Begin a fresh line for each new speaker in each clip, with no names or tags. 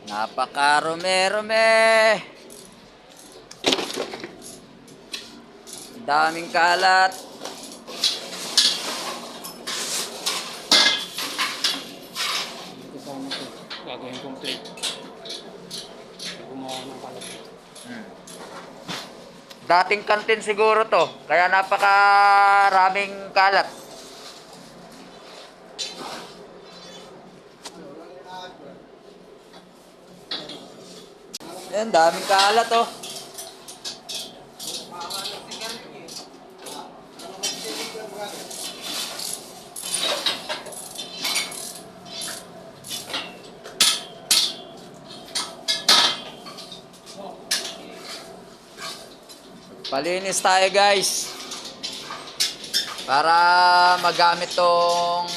Napakarumi-rumi. Daming kalat.
Ito sana ito. Gagawin complete. Gumawa ng kalat.
Dating kantin siguro to. Kaya napakaraming kalat. Yan, daming kalat oh. Palinis tayo guys. Para magamit tong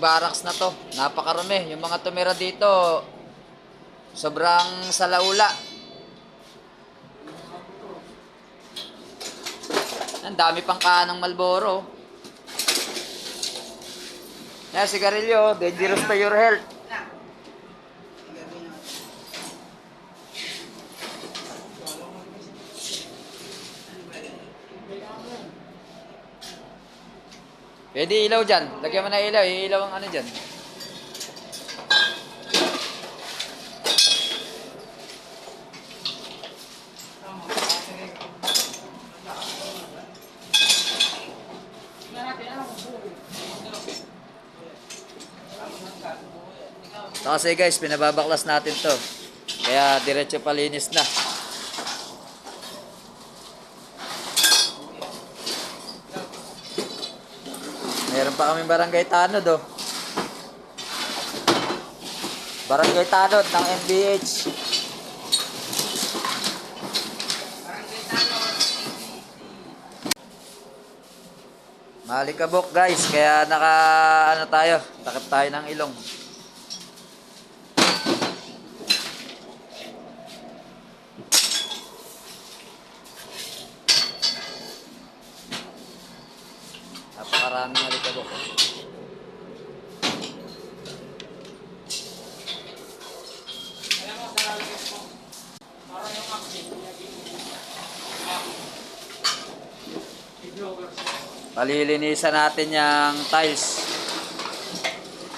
barracks na to. Napakarami. Yung mga tumira dito, sobrang salaula. Ang dami pang kanang Marlboro. Yan, sigarilyo. Dangerous to your health. Pwede ilaw dyan. Lagyan mo na ilaw. Ilaw ang ano dyan. So kasi guys, pinababaklas natin to. Kaya diretso palinis na. Meron pa kaming barangay tanod oh. Barangay tanod ng MBH. Malikabok guys, kaya naka ano tayo, takip tayo ng ilong. Napakaraming malikabok. Palilinisan natin yung tiles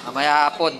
mamaya hapon.